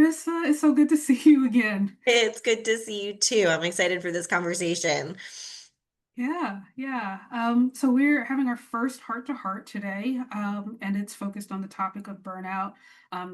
Marissa. It's so good to see you again. It's good to see you too. I'm excited for this conversation. Yeah. So we're having our first heart to heart today, and it's focused on the topic of burnout,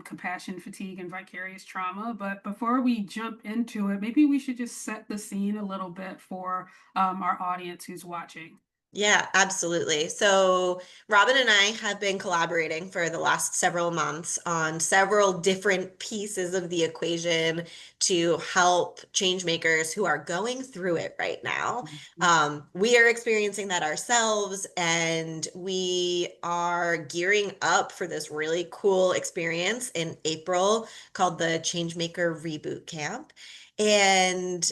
compassion, fatigue, and vicarious trauma. But before we jump into it, maybe we should just set the scene a little bit for our audience who's watching. Yeah, absolutely. So, Robyn and I have been collaborating for the last several months on several different pieces of the equation to help change makers who are going through it right now. We are experiencing that ourselves, and we are gearing up for this really cool experience in April called the Changemaker Reboot Camp. And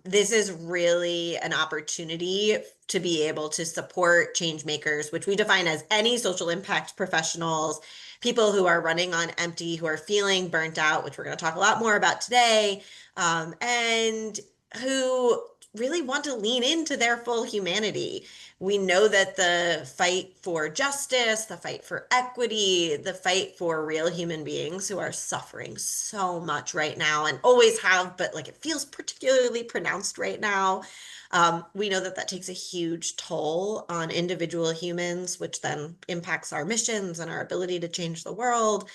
this is really an opportunity to be able to support change makers, which we define as any social impact professionals, people who are running on empty, who are feeling burnt out, which we're going to talk a lot more about today, and who really want to lean into their full humanity. We know that the fight for justice, the fight for equity, the fight for real human beings who are suffering so much right now and always have, but like it feels particularly pronounced right now. We know that that takes a huge toll on individual humans, which then impacts our missions and our ability to change the world.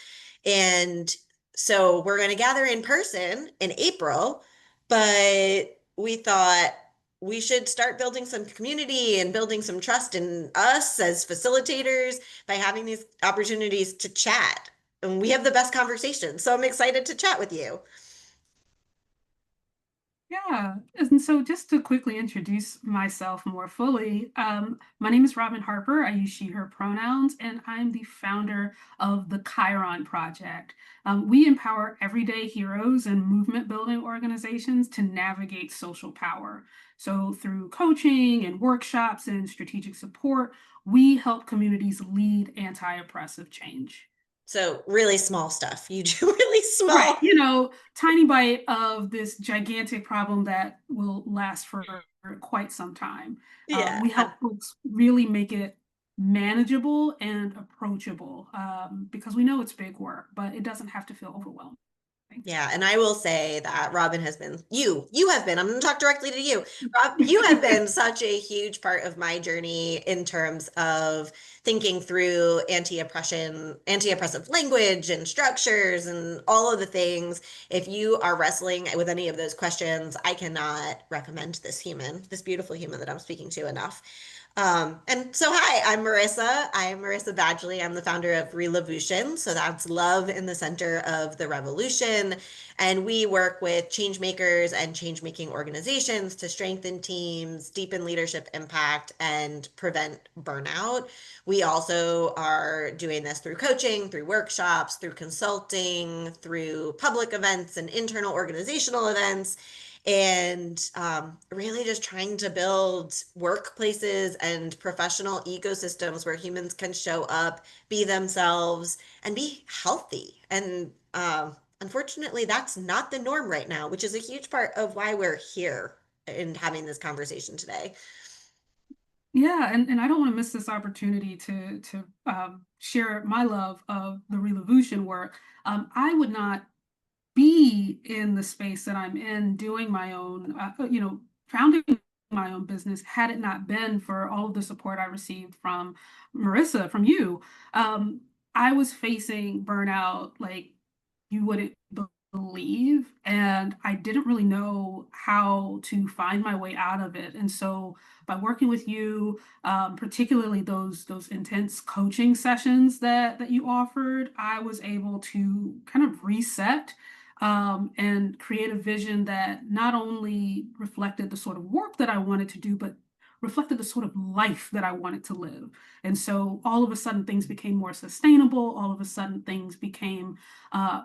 And so we're going to gather in person in April, but we thought we should start building some community and building some trust in us as facilitators by having these opportunities to chat. And we have the best conversations. So I'm excited to chat with you. Yeah, and so just to quickly introduce myself more fully, my name is Robyn Harper. I use she, her pronouns, and I'm the founder of the Chiron Project. We empower everyday heroes and movement building organizations to navigate social power. So, through coaching and workshops and strategic support, we help communities lead anti oppressive change. So really small stuff. You do really Right. small. Tiny bite of this gigantic problem that will last for quite some time. Yeah. We help folks really make it manageable and approachable because we know it's big work, but it doesn't have to feel overwhelming. Yeah, and I will say that Robyn has been you have been, I'm going to talk directly to you. Rob, you have been such a huge part of my journey in terms of thinking through anti-oppressive language and structures and all of the things. If you are wrestling with any of those questions, I cannot recommend this beautiful human that I'm speaking to enough. And so, hi, I'm Marissa. I'm Marissa Badgley. I'm the founder of Reloveution. So that's love in the center of the revolution. And we work with change makers and change making organizations to strengthen teams, deepen leadership impact, and prevent burnout. We also are doing this through coaching, through workshops, through consulting, through public events and internal organizational events and really just trying to build workplaces and professional ecosystems where humans can show up, be themselves, and be healthy. And unfortunately, that's not the norm right now, which is a huge part of why we're here and having this conversation today. Yeah, and I don't want to miss this opportunity to share my love of the Reloveution work. I would not be in the space that I'm in doing my own, founding my own business had it not been for all of the support I received from Marissa, from you. Um, I was facing burnout like you wouldn't believe, and I didn't really know how to find my way out of it. And so by working with you, particularly those intense coaching sessions that you offered, I was able to kind of reset and create a vision that not only reflected the sort of work that I wanted to do, but reflected the sort of life that I wanted to live. And so all of a sudden things became more sustainable. All of a sudden things became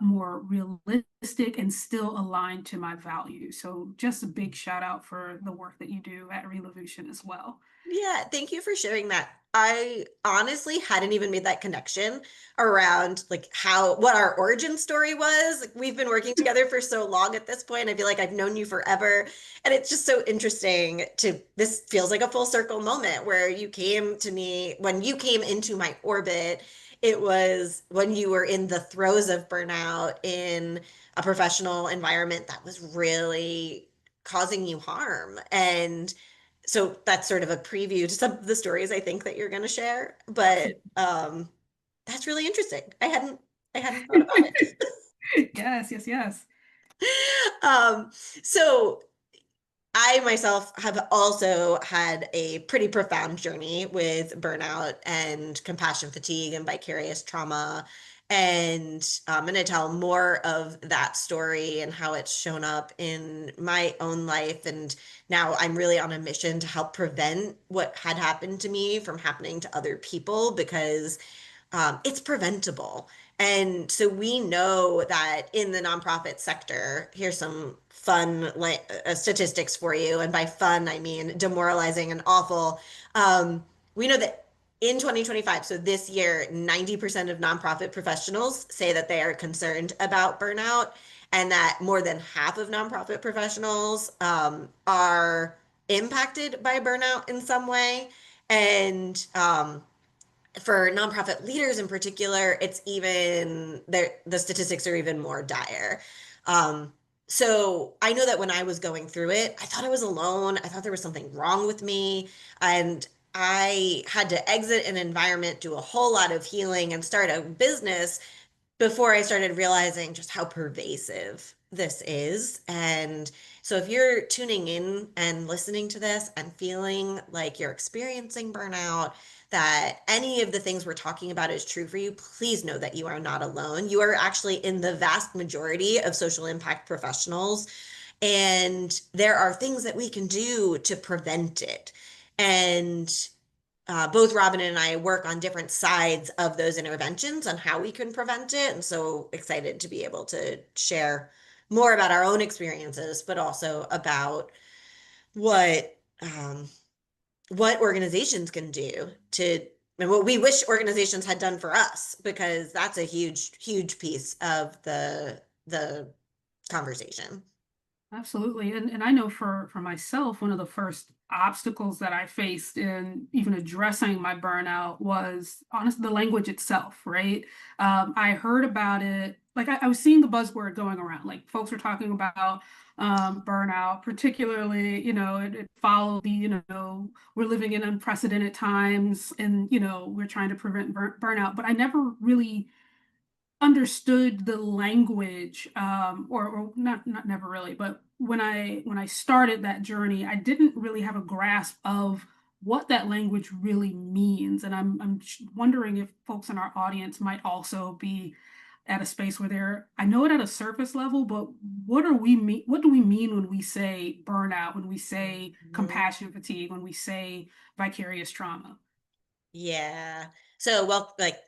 more realistic and still aligned to my values. So just a big shout out for the work that you do at Reloveution as well. Yeah, thank you for sharing that. I honestly hadn't even made that connection around like what our origin story was. Like we've been working together for so long at this point. I feel like I've known you forever. And it's just so interesting this feels like a full circle moment where you came to me when you came into my orbit it was when you were in the throes of burnout in a professional environment that was really causing you harm. And so that's sort of a preview to some of the stories I think that you're going to share. But Absolutely. that's really interesting. I hadn't thought about it. Yes, yes, yes. So I myself have also had a pretty profound journey with burnout and compassion fatigue and vicarious trauma. And I'm going to tell more of that story and how it's shown up in my own life. And now I'm really on a mission to help prevent what had happened to me from happening to other people because it's preventable. And so we know that in the nonprofit sector, here's some fun statistics for you. And by fun, I mean demoralizing and awful. We know that in 2025, so this year, 90% of nonprofit professionals say that they are concerned about burnout, and that more than half of nonprofit professionals are impacted by burnout in some way. And for nonprofit leaders in particular, it's even the statistics are even more dire. Um, so I know that when I was going through it, I thought I was alone. I thought there was something wrong with me. And I had to exit an environment, do a whole lot of healing, and start a business before I started realizing just how pervasive this is. And so if you're tuning in and listening to this and feeling like you're experiencing burnout, that any of the things we're talking about is true for you, please know that you are not alone. You are actually in the vast majority of social impact professionals, and there are things that we can do to prevent it. And both Robyn and I work on different sides of those interventions on how we can prevent it. And so excited to be able to share more about our own experiences, but also about what what organizations can do to and what we wish organizations had done for us, because that's a huge, huge piece of the conversation. Absolutely. And I know for myself, one of the first obstacles that I faced in even addressing my burnout was honestly the language itself, right? I heard about it, like I was seeing the buzzword going around, like folks were talking about burnout, particularly, it followed the, we're living in unprecedented times and, we're trying to prevent burnout, but I never really understood the language or not never really, but when I started that journey, I didn't really have a grasp of what that language really means. And I'm wondering if folks in our audience might also be at a space where they're, I know it at a surface level, but what do we mean when we say burnout, when we say Mhm. compassion fatigue, when we say vicarious trauma? Yeah. So, well, like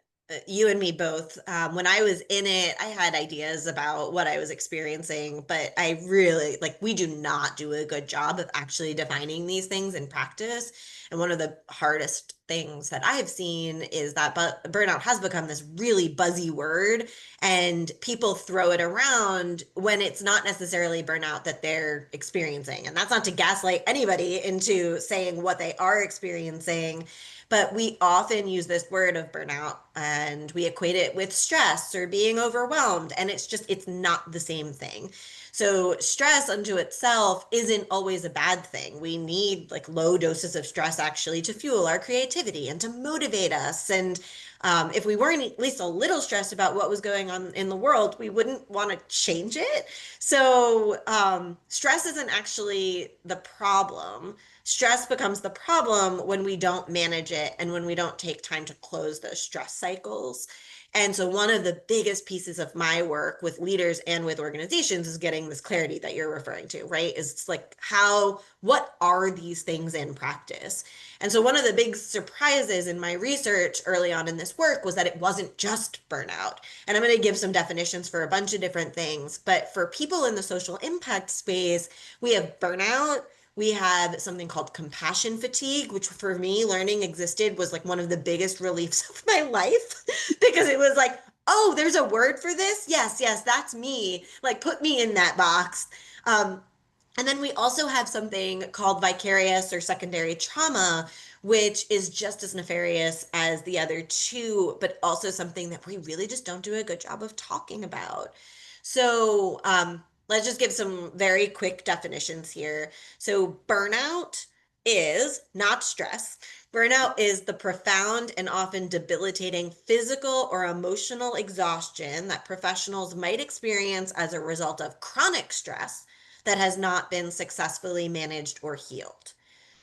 you and me both, when I was in it, I had ideas about what I was experiencing, but I really, like, we do not do a good job of actually defining these things in practice. And one of the hardest things that I have seen is that burnout has become this really buzzy word, and people throw it around when it's not necessarily burnout that they're experiencing. And that's not to gaslight anybody into saying what they are experiencing, but we often use this word of burnout and we equate it with stress or being overwhelmed. And it's not the same thing. So, stress unto itself isn't always a bad thing. We need like low doses of stress actually to fuel our creativity and to motivate us. And if we weren't at least a little stressed about what was going on in the world, we wouldn't want to change it. So, stress isn't actually the problem. Stress becomes the problem when we don't manage it and when we don't take time to close those stress cycles. And so, one of the biggest pieces of my work with leaders and with organizations is getting this clarity that you're referring to, right? Is it's like, what are these things in practice? And so, one of the big surprises in my research early on in this work was that it wasn't just burnout. And I'm going to give some definitions for a bunch of different things. But for people in the social impact space, we have burnout, we have something called compassion fatigue, which for me, learning existed was like one of the biggest reliefs of my life because it was like, oh, there's a word for this. Yes, yes, that's me. Like, put me in that box. Um, and then we also have something called vicarious or secondary trauma, which is just as nefarious as the other two, but also something that we really just don't do a good job of talking about. So, let's just give some very quick definitions here. So, burnout is not stress. Burnout is the profound and often debilitating physical or emotional exhaustion that professionals might experience as a result of chronic stress that has not been successfully managed or healed.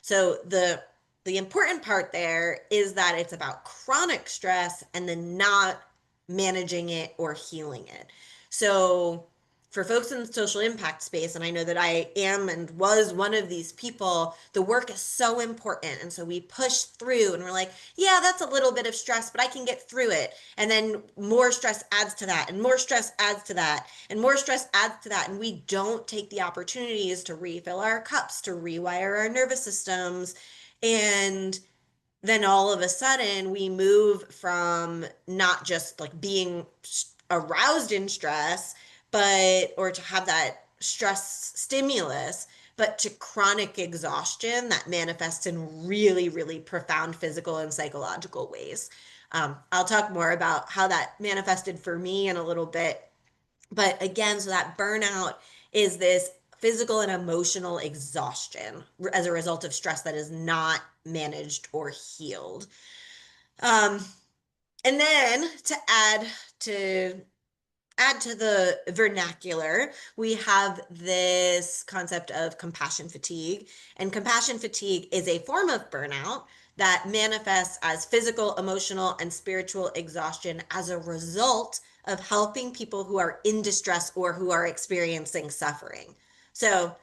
So the important part there is that it's about chronic stress and then not managing it or healing it. So for folks in the social impact space, and I know that I am and was one of these people, the work is so important. And so we push through and we're like, yeah, that's a little bit of stress, but I can get through it. And then more stress adds to that, and more stress adds to that, and more stress adds to that. And we don't take the opportunities to refill our cups, to rewire our nervous systems. And then all of a sudden we move from not just like being aroused in stress, but or to have that stress stimulus, but to chronic exhaustion that manifests in really, really profound physical and psychological ways. I'll talk more about how that manifested for me in a little bit. But again, so that burnout is this physical and emotional exhaustion as a result of stress that is not managed or healed. Um, and then to add to the vernacular, we have this concept of compassion fatigue. And compassion fatigue is a form of burnout that manifests as physical, emotional, and spiritual exhaustion as a result of helping people who are in distress or who are experiencing suffering. So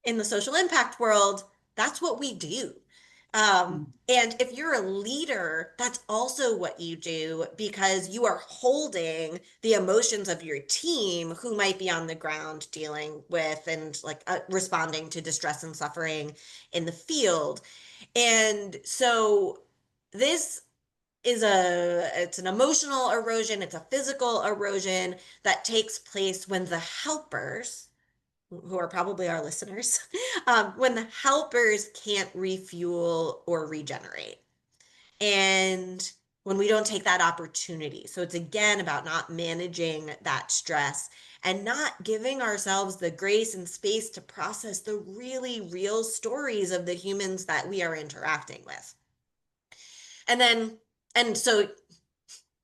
in the social impact world, that's what we do. And if you're a leader, that's also what you do because you are holding the emotions of your team who might be on the ground dealing with and like responding to distress and suffering in the field. And so this it's an emotional erosion, it's a physical erosion that takes place when the helpers, who are probably our listeners, when the helpers can't refuel or regenerate. And when we don't take that opportunity. So it's again about not managing that stress and not giving ourselves the grace and space to process the really real stories of the humans that we are interacting with. And then, and so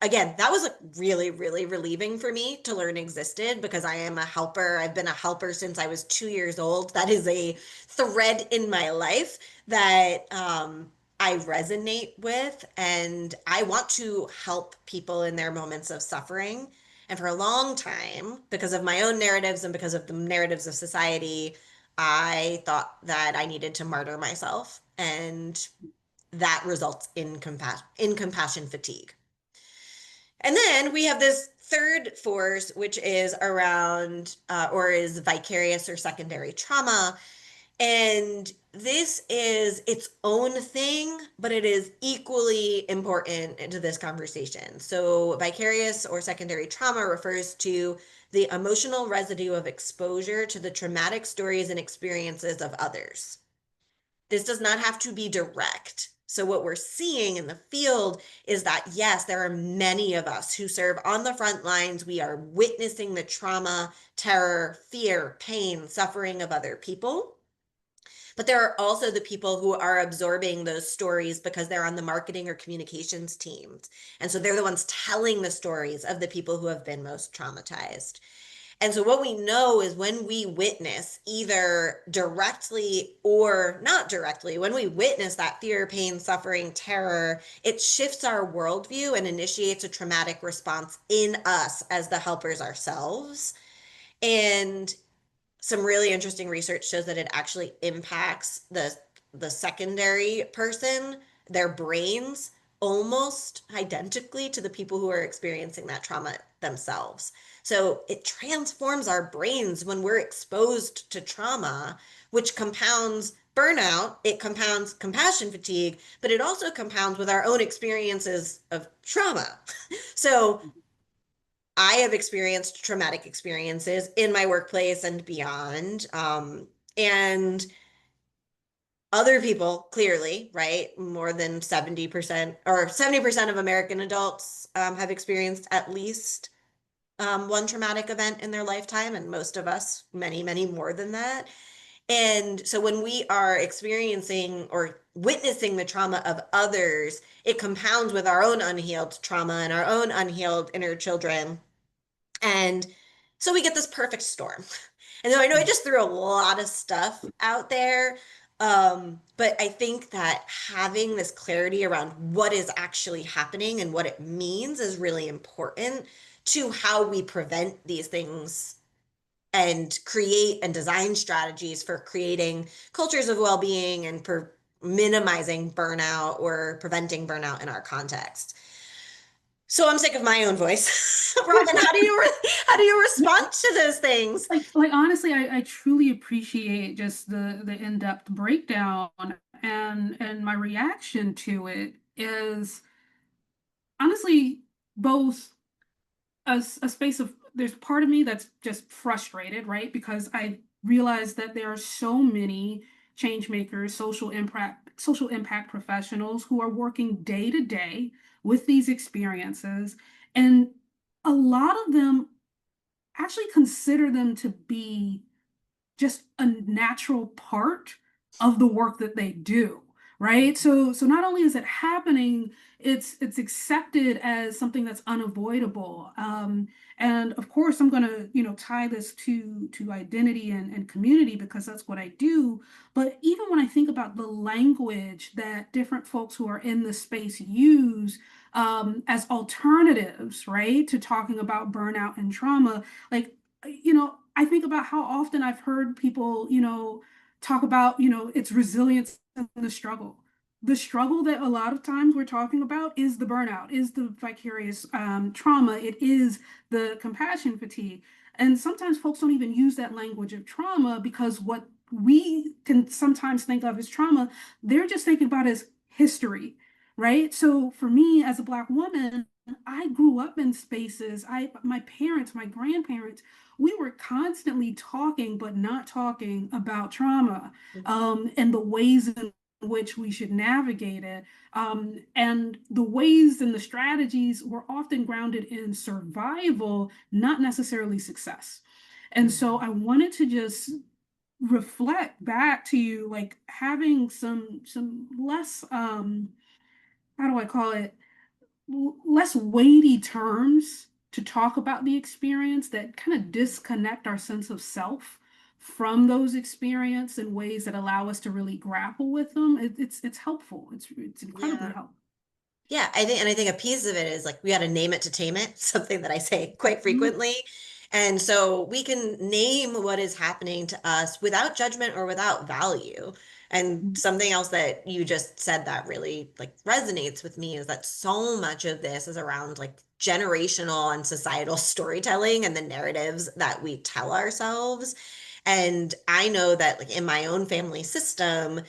again, that was like really, really relieving for me to learn existed because I am a helper. I've been a helper since I was 2 years old. That is a thread in my life that I resonate with, and I want to help people in their moments of suffering. And for a long time, because of my own narratives and because of the narratives of society, I thought that I needed to martyr myself, and that results in compassion fatigue. And then we have this third force, which is around or is vicarious or secondary trauma. And this is its own thing, but it is equally important to this conversation. So, vicarious or secondary trauma refers to the emotional residue of exposure to the traumatic stories and experiences of others. This does not have to be direct. So, what we're seeing in the field is that, yes, there are many of us who serve on the front lines. We are witnessing the trauma, terror, fear, pain, suffering of other people. But there are also the people who are absorbing those stories because they're on the marketing or communications teams. And so they're the ones telling the stories of the people who have been most traumatized. And so, what we know is when we witness, either directly or not directly, when we witness that fear, pain, suffering, terror, it shifts our worldview and initiates a traumatic response in us as the helpers ourselves. And some really interesting research shows that it actually impacts the secondary person, their brains, almost identically to the people who are experiencing that trauma themselves. So it transforms our brains when we're exposed to trauma, which compounds burnout, it compounds compassion fatigue, but it also compounds with our own experiences of trauma. So I have experienced traumatic experiences in my workplace and beyond. And other people, clearly, right? More than 70% or 70% of American adults have experienced at least one traumatic event in their lifetime, and most of us, many, many more than that. And so when we are experiencing or witnessing the trauma of others, it compounds with our own unhealed trauma and our own unhealed inner children. And so we get this perfect storm. And so I know I just threw a lot of stuff out there, but I think that having this clarity around what is actually happening and what it means is really important to how we prevent these things and create and design strategies for creating cultures of well-being and for minimizing burnout or preventing burnout in our context. So I'm sick of my own voice. Robyn, how do you respond to those things? Like honestly, I truly appreciate just the in-depth breakdown, and my reaction to it is honestly both a space of, there's part of me that's just frustrated, right? Because I realize that there are so many change makers, social impact professionals who are working day to day with these experiences, and a lot of them actually consider them to be just a natural part of the work that they do, right? So not only is it happening, it's accepted as something that's unavoidable. And of course I'm going to, tie this to identity and community because that's what I do. But even when I think about the language that different folks who are in the space use as alternatives, right, to talking about burnout and trauma, like, I think about how often I've heard people, talk about, it's resilience in the struggle. The struggle that a lot of times we're talking about is the burnout, is the vicarious trauma, it is the compassion fatigue. And sometimes folks don't even use that language of trauma because what we can sometimes think of as trauma, they're just thinking about as history, right? So for me as a Black woman, I grew up in spaces, my parents, my grandparents, we were constantly talking, but not talking about trauma, and the ways in which we should navigate it. And the ways and the strategies were often grounded in survival, not necessarily success. And so I wanted to just reflect back to you, like having some less how do I call it, less weighty terms to talk about the experience that kind of disconnect our sense of self from those experiences in ways that allow us to really grapple with them. It's helpful. It's incredibly Yeah. helpful. Yeah, I think a piece of it is like we got to name it to tame it, something that I say quite Mhm. frequently. And so we can name what is happening to us without judgment or without value. And something else that you just said that really like resonates with me is that so much of this is around like generational and societal storytelling and the narratives that we tell ourselves. And I know that like in my own family system,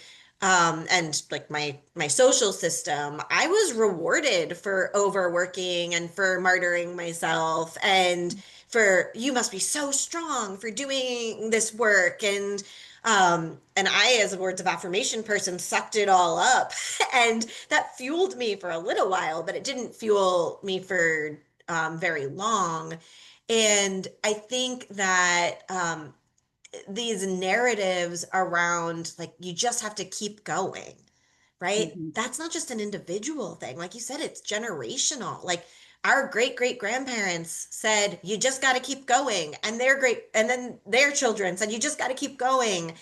and like my social system, I was rewarded for overworking and for martyring myself and for you must be so strong for doing this work and I as a words of affirmation person sucked it all up and that fueled me for a little while, but it didn't fuel me for very long. And I think that these narratives around like you just have to keep going, right? Mhm. That's not just an individual thing. Like you said, it's generational. Like our great great grandparents said, you just got to keep going. And their great, and then their children said, you just got to keep going.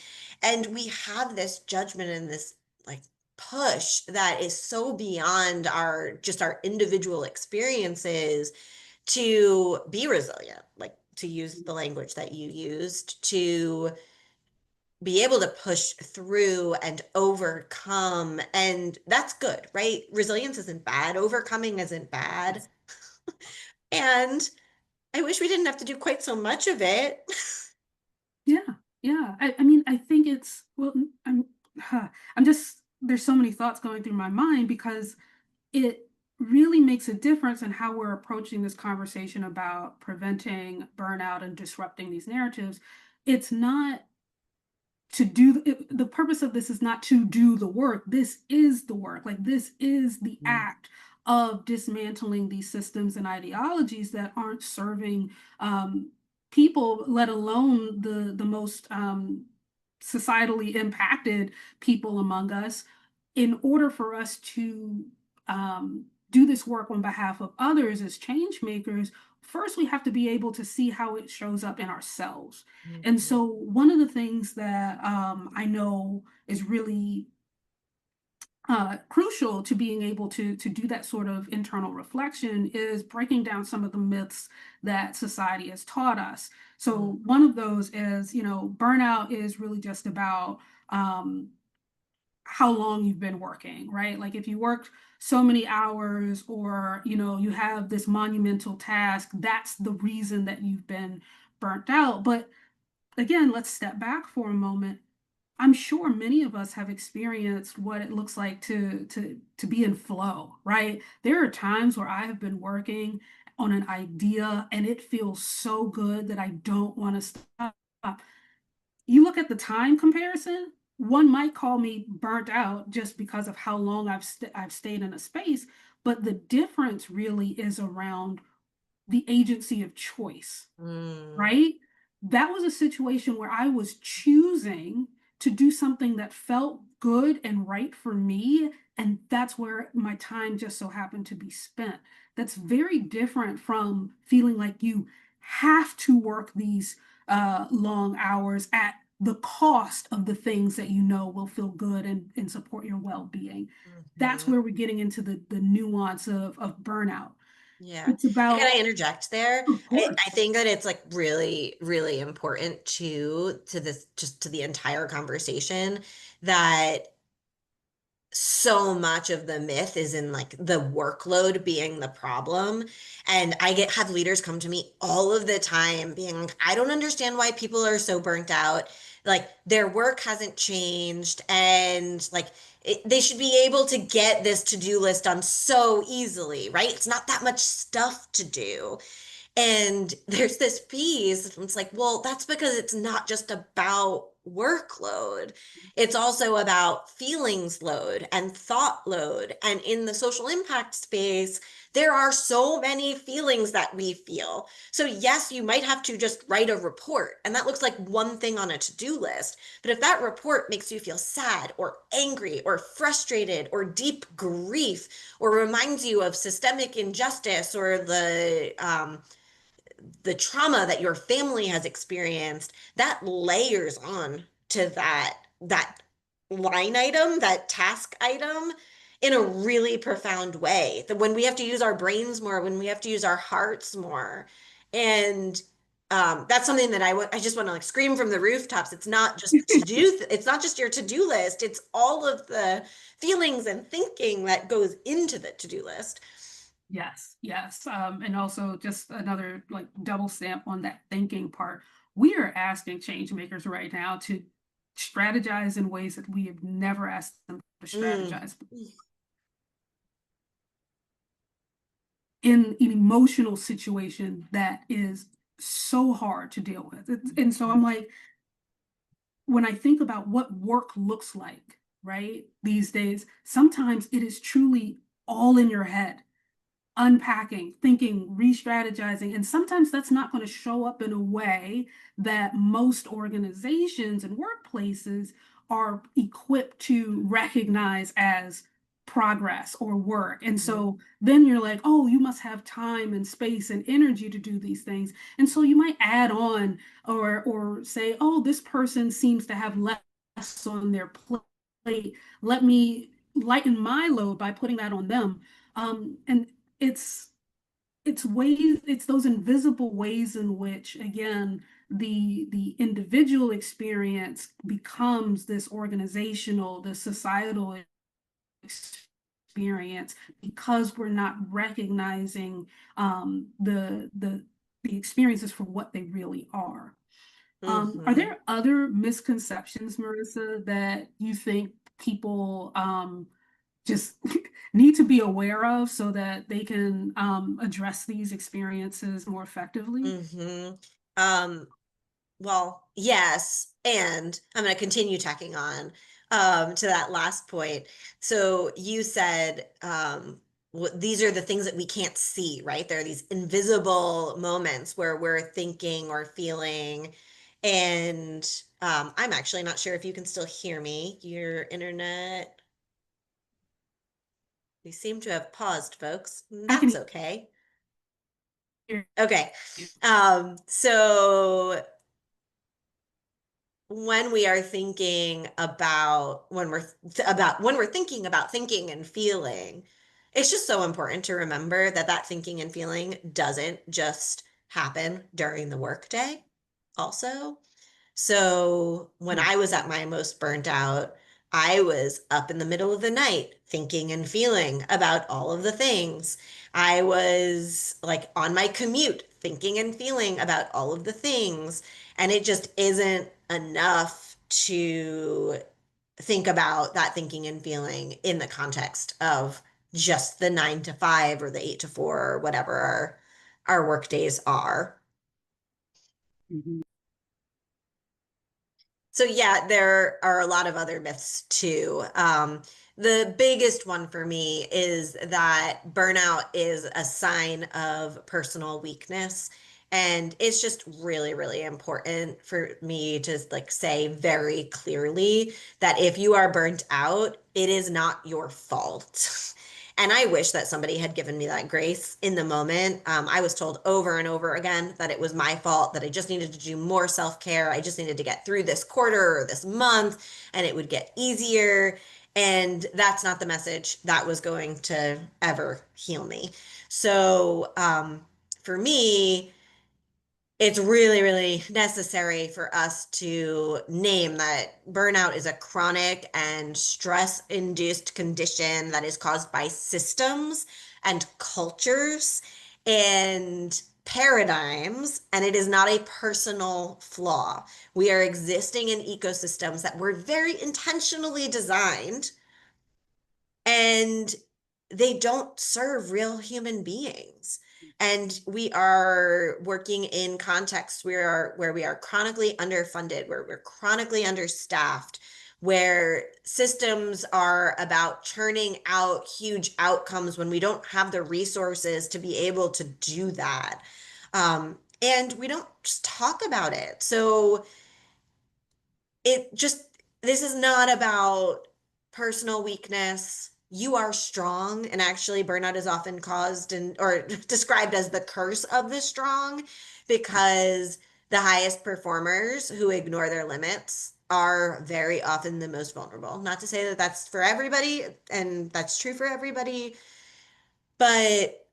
And we have this judgment and this like push that is so beyond our just our individual experiences to be resilient, like to use the language that you used, to be able to push through and overcome. And that's good, right? Resilience isn't bad, overcoming isn't bad. Yes. And I wish we didn't have to do quite so much of it. Yeah, yeah. I mean, I think it's, well, I'm just, there's so many thoughts going through my mind because it really makes a difference in how we're approaching this conversation about preventing burnout and disrupting these narratives. It's not to do the purpose of this is not to do the work. This is the work. Like this is the act of dismantling these systems and ideologies that aren't serving people, let alone the most societally impacted people among us. In order for us to do this work on behalf of others as change makers, first we have to be able to see how it shows up in ourselves. And Mhm. so one of the things that I know is really crucial to being able to do that sort of internal reflection is breaking down some of the myths that society has taught us. Mm. So one of those is, burnout is really just about how long you've been working, right? Like if you worked so many hours or, you have this monumental task, that's the reason that you've been burnt out. But again, let's step back for a moment. I'm sure many of us have experienced what it looks like to be in flow, right? There are times where I have been working on an idea and it feels so good that I don't want to stop. You look at the time comparison, one might call me burnt out just because of how long I've stayed in a space, but the difference really is around the agency of choice, Mm. right? That was a situation where I was choosing to do something that felt good and right for me. And that's where my time just so happened to be spent. That's very different from feeling like you have to work these long hours at the cost of the things that you know will feel good and support your well-being. That's Mhm. where we're getting into the nuance of burnout. Yeah. It's And can about, I interject there? of I course, think that it's like really, really important to this, just to the entire conversation, that so much of the myth is in like the workload being the problem. And I have leaders come to me all of the time being like, I don't understand why people are so burnt out. Like their work hasn't changed and like they should be able to get this to-do list done so easily, right? It's not that much stuff to do. And there's this piece, it's like, well, that's because it's not just about workload. It's also about feelings load and thought load. And in the social impact space, there are so many feelings that we feel. So, yes, you might have to just write a report, and that looks like one thing on a to-do list. But if that report makes you feel sad or angry or frustrated or deep grief or reminds you of systemic injustice or the trauma that your family has experienced, that layers on to that line item, that task item, in a really profound way. That when we have to use our brains more, when we have to use our hearts more, and that's something that I just want to like scream from the rooftops. It's not just to do. It's not just your to do list. It's all of the feelings and thinking that goes into the to do list. yes, yes. And also just another like double stamp on that thinking part. We are asking change makers right now to strategize in ways that we have never asked them to Mm. strategize in an emotional situation that is so hard to deal with. And so I'm like, when I think about what work looks like, right, these days, sometimes it is truly all in your head, unpacking, thinking, re-strategizing. And sometimes that's not going to show up in a way that most organizations and workplaces are equipped to recognize as progress or work. And Mhm. so then you're like, oh, you must have time and space and energy to do these things. And so you might add on or say, oh, this person seems to have less on their plate. Let me lighten my load by putting that on them. And it's it's those invisible ways in which again the individual experience becomes this organizational, this societal experience because we're not recognizing the experiences for what they really are. Are Mhm. there other misconceptions, Marissa, that you think people just need to be aware of so that they can address these experiences more effectively? Mhm. Um, Well, yes, and I'm going to continue tacking on to that last point. So you said these are the things that we can't see, right? There are these invisible moments where we're thinking or feeling, and I'm actually not sure if you can still hear me. Your internet, we seem to have paused, folks. I That's can okay. hear Okay. you. So when we are thinking about when we're thinking about thinking and feeling, it's just so important to remember that that thinking and feeling doesn't just happen during the workday also. So when Right. I was at my most burnt out, I was up in the middle of the night thinking and feeling about all of the things. I was like on my commute thinking and feeling about all of the things. And it just isn't enough to think about that thinking and feeling in the context of just the 9 to 5 or the 8 to 4 or whatever our work days are. Mhm. So yeah, there are a lot of other myths too. The biggest one for me is that burnout is a sign of personal weakness. And it's just really, really important for me to like say very clearly that if you are burnt out, it is not your fault. And I wish that somebody had given me that grace in the moment. I was told over and over again that it was my fault, that I just needed to do more self-care. I just needed to get through this quarter or this month and it would get easier. And that's not the message that was going to ever heal me. So for me, it's really, really necessary for us to name that burnout is a chronic and stress-induced condition that is caused by systems and cultures and paradigms, and it is not a personal flaw. We are existing in ecosystems that were very intentionally designed and they don't serve real human beings. And we are working in contexts where we are chronically underfunded, where we're chronically understaffed, where systems are about churning out huge outcomes when we don't have the resources to be able to do that. And we don't just talk about it. So it just this is not about personal weakness. You are strong, and actually burnout is often caused and or described as the curse of the strong because the highest performers who ignore their limits are very often the most vulnerable. Not to say that that's for everybody and that's true for everybody, but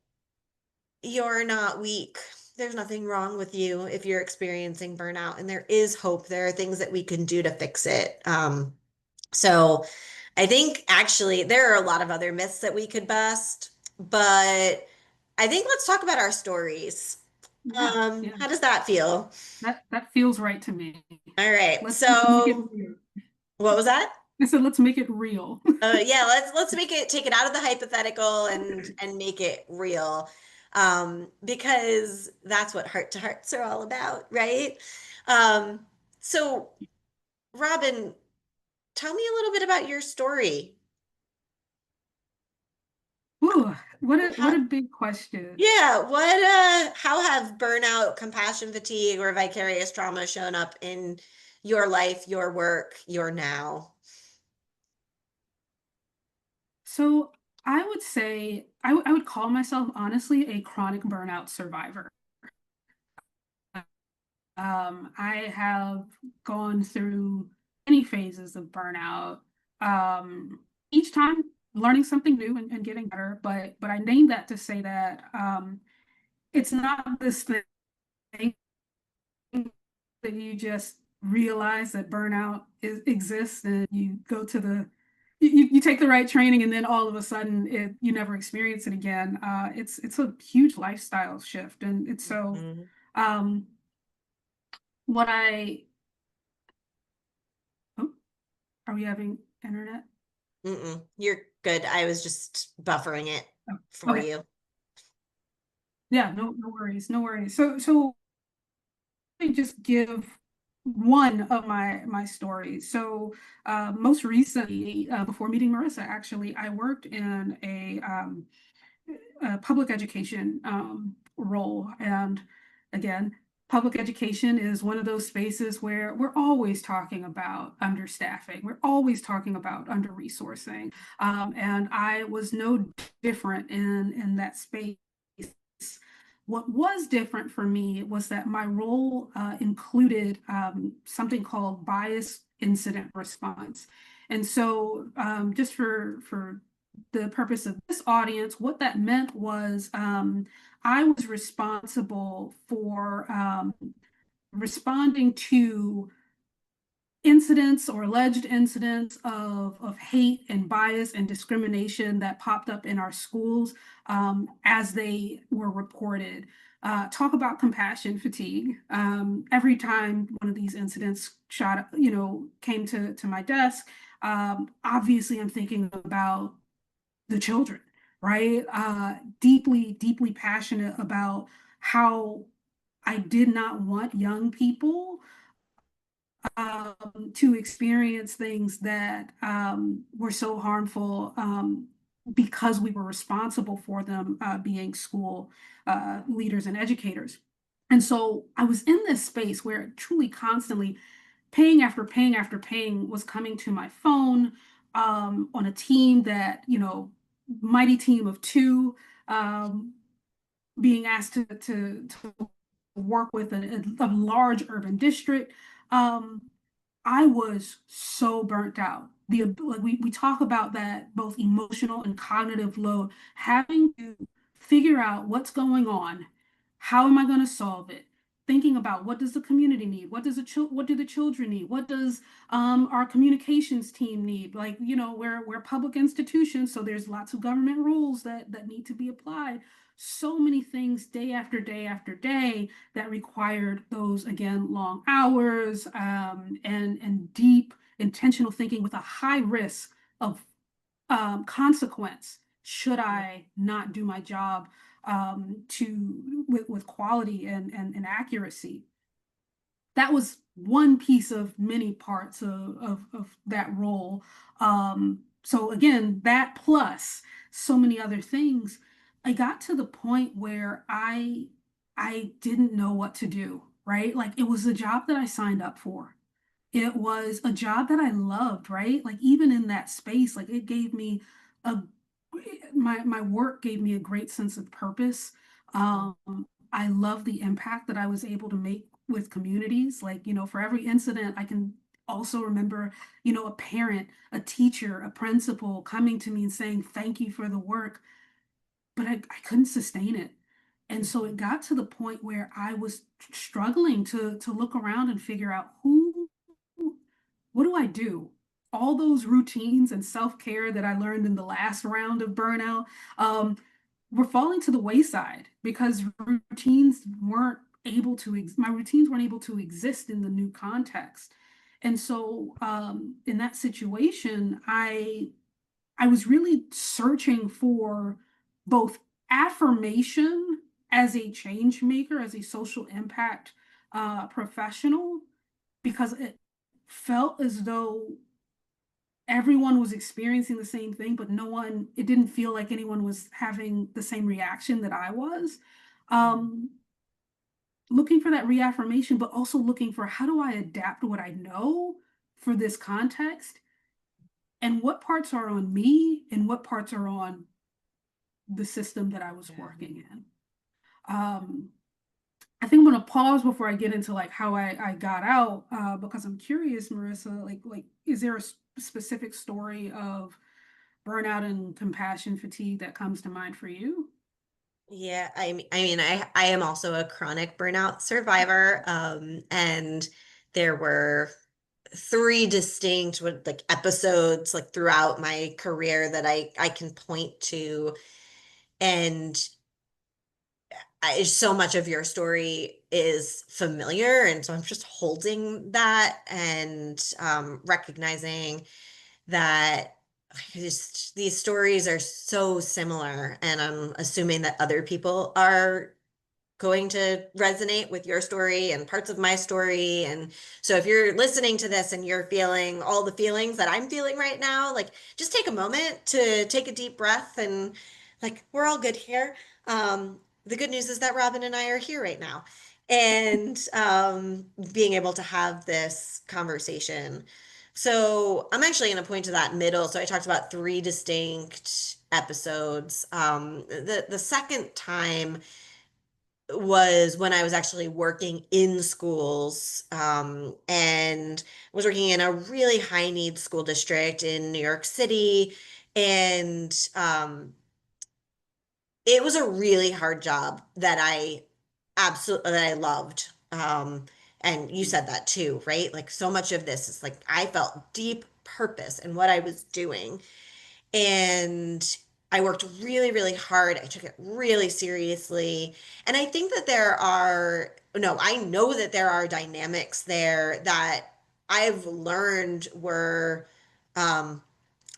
you're not weak. There's nothing wrong with you if you're experiencing burnout, and there is hope. There are things that we can do to fix it. So I think actually there are a lot of other myths that we could bust, but I think let's talk about our stories. Yeah, yeah. How does that feel? That feels right to me. All right. Let's make it So real. what was that? I said, let's make it real. Yeah, let's make it take it out of the hypothetical and make it real. Because that's what heart to hearts are all about, right? So Robyn, tell me a little bit about your story. Ooh, what How, a big question. yeah, how have burnout, compassion fatigue, or vicarious trauma shown up in your life, your work, your now? So I would say I would call myself honestly a chronic burnout survivor. I have gone through many phases of burnout. Um, each time learning something new and getting better, but I named that to say that it's not this thing that you just realize that burnout exists and you go to you take the right training and then all of a sudden you never experience it again. It's a huge lifestyle shift, and it's so Mhm. um, what I oh, are we having internet? Mm-mm, you're good. I was just buffering it Oh, for okay, you. yeah, no worries, no worries. So let me just give. one of my stories. So most recently, before meeting Marissa, actually, I worked in a public education role. And again, public education is one of those spaces where we're always talking about understaffing. We're always talking about under-resourcing. And I was no different in that space. What was different for me was that my role included something called bias incident response. And so, just for the purpose of this audience, what that meant was I was responsible for responding to incidents or alleged incidents of hate and bias and discrimination that popped up in our schools as they were reported. Talk about compassion fatigue. Every time one of these incidents came to my desk, obviously I'm thinking about the children, right? Deeply, deeply passionate about how I did not want young people to experience things that were so harmful because we were responsible for them being school leaders and educators. And so I was in this space where truly constantly paying after paying after paying was coming to my phone on a team that, mighty team of two, um, being asked to work with a large urban district. Um, I was so burnt out. Like we talk about that both emotional and cognitive load, having to figure out what's going on, how am I going to solve it? Thinking about what does the community need? What do the children need? What does our communications team need? Like, we're public institutions, so there's lots of government rules that need to be applied. So many things day after day after day that required those, again, long hours and deep intentional thinking with a high risk of consequence should I not do my job with quality and accuracy. That was one piece of many parts of that role. So again, that plus so many other things, I got to the point where I didn't know what to do, right? Like it was a job that I signed up for. It was a job that I loved, right? Like even in that space, like it gave me a my work gave me a great sense of purpose. Um, I love the impact that I was able to make with communities. Like, for every incident, I can also remember, a parent, a teacher, a principal coming to me and saying, thank you for the work, but I couldn't sustain it. And so it got to the point where I was struggling to look around and figure out what do I do? All those routines and self-care that I learned in the last round of burnout were falling to the wayside because my routines weren't able to exist in the new context. And so in that situation, I was really searching for both affirmation as a change maker, as a social impact professional, because it felt as though everyone was experiencing the same thing, but it didn't feel like anyone was having the same reaction that I was. Um, Looking for that reaffirmation, but also looking for how do I adapt what I know for this context and what parts are on me and what parts are on the system that I was working in. Um, I think I'm gonna pause before I get into like how I got out because I'm curious, Marissa, like is there a specific story of burnout and compassion fatigue that comes to mind for you? Yeah, I am also a chronic burnout survivor, and there were three distinct like episodes like throughout my career that I can point to, and so much of your story is familiar, and so I'm just holding that and recognizing that just these stories are so similar, and I'm assuming that other people are going to resonate with your story and parts of my story. And so if you're listening to this and you're feeling all the feelings that I'm feeling right now, like just take a moment to take a deep breath and like we're all good here. The good news is that Robyn and I are here right now and being able to have this conversation. So I'm actually going to point to that middle. So I talked about three distinct episodes. The second time was when I was actually working in schools, and was working in a really high need school district in New York City. And it was a really hard job that I absolutely that I loved. And you said that too, right? Like so much of this is like I felt deep purpose in what I was doing. And I worked really, really hard. I took it really seriously. And I think that there are, no, I know that there are dynamics there that I've learned were um,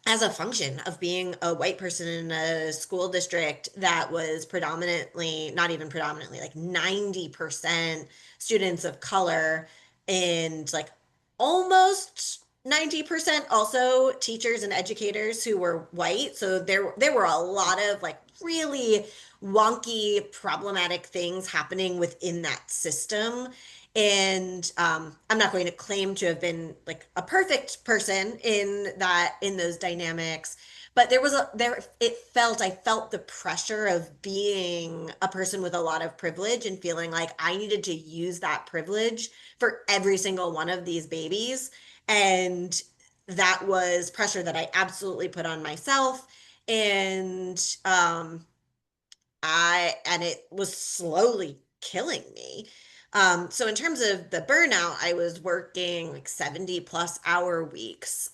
as a function of being a white person in a school district that was predominantly, not even predominantly, like 90% students of color and like almost 90% also teachers and educators who were white. So there were a lot of like really wonky, problematic things happening within that system. And I'm not going to claim to have been like a perfect person in those dynamics, but I felt the pressure of being a person with a lot of privilege and feeling like I needed to use that privilege for every single one of these babies. And that was pressure that I absolutely put on myself. And and it was slowly killing me. So in terms of the burnout, I was working like 70 plus hour weeks.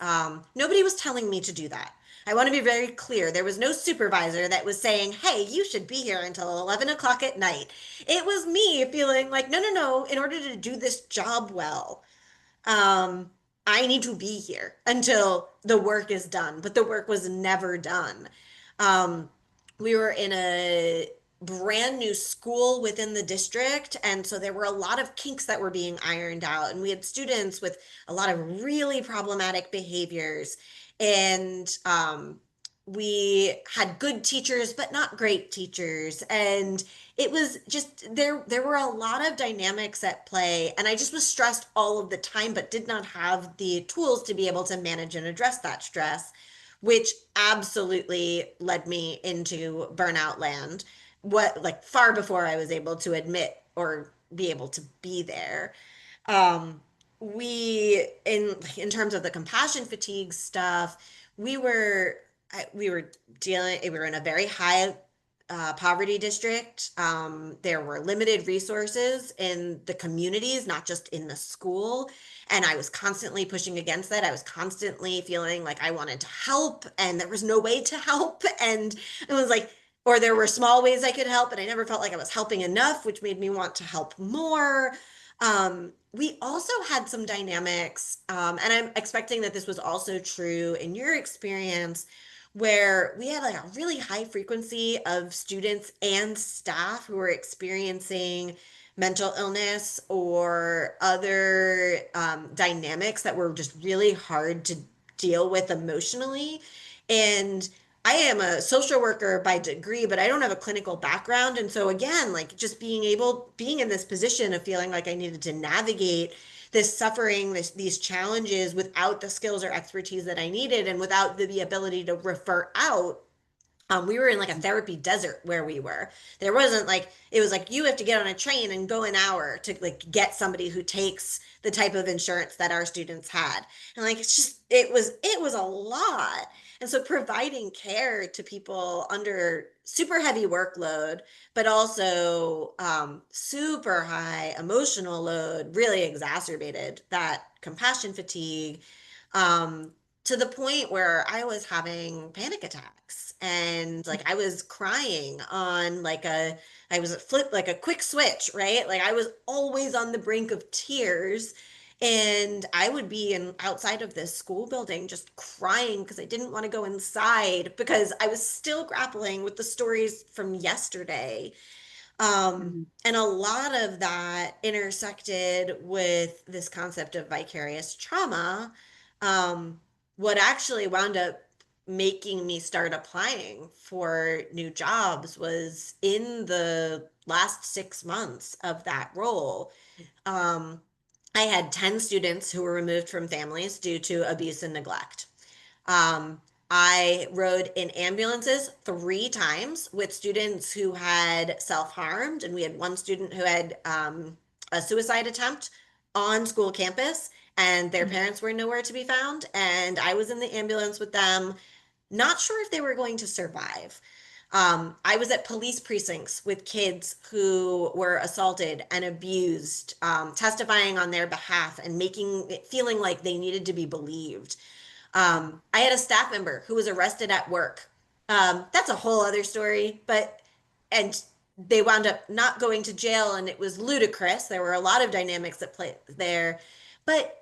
Nobody was telling me to do that. I want to be very clear. There was no supervisor that was saying, hey, you should be here until 11 o'clock at night. It was me feeling like, no, no, no, in order to do this job well, um, I need to be here until the work is done, but the work was never done. Um, we were in a brand new school within the district, and so there were a lot of kinks that were being ironed out, and we had students with a lot of really problematic behaviors, and we had good teachers, but not great teachers, and it was just there were a lot of dynamics at play and I just was stressed all of the time but did not have the tools to be able to manage and address that stress, which absolutely led me into burnout land, what like far before I was able to admit or be able to be there. um we in terms of the compassion fatigue stuff, we were we were we were in a very high poverty district. There were limited resources in the communities, not just in the school. And I was constantly pushing against that. I was constantly feeling like I wanted to help and there was no way to help. And it was like, or there were small ways I could help, and I never felt like I was helping enough, which made me want to help more. We also had some dynamics, and I'm expecting that this was also true in your experience, where we had like a really high frequency of students and staff who were experiencing mental illness or other dynamics that were just really hard to deal with emotionally. And I am a social worker by degree, but I don't have a clinical background. And so, again, like just being in this position of feeling like I needed to navigate this suffering, these challenges without the skills or expertise that I needed and without the ability to refer out. We were in like a therapy desert where we were. There wasn't like, it was like you have to get on a train and go an hour to like get somebody who takes the type of insurance that our students had. And like, it's just, it was a lot. And so providing care to people under super heavy workload, but also super high emotional load really exacerbated that compassion fatigue, um, to the point where I was having panic attacks and like I was crying on like I was flip like a quick switch, right? Like I was always on the brink of tears. And I would be in outside of this school building just crying because I didn't want to go inside because I was still grappling with the stories from yesterday. Mhm. And a lot of that intersected with this concept of vicarious trauma. Um, what actually wound up making me start applying for new jobs was in the last 6 months of that role. Um, I had 10 students who were removed from families due to abuse and neglect. Um, I rode in ambulances 3 times with students who had self-harmed, and we had one student who had a suicide attempt on school campus, and their Mhm. parents were nowhere to be found. And I was in the ambulance with them, not sure if they were going to survive. I was at police precincts with kids who were assaulted and abused, testifying on their behalf and making it feeling like they needed to be believed. I had a staff member who was arrested at work. That's a whole other story, but and they wound up not going to jail, and it was ludicrous. There were a lot of dynamics at play there, but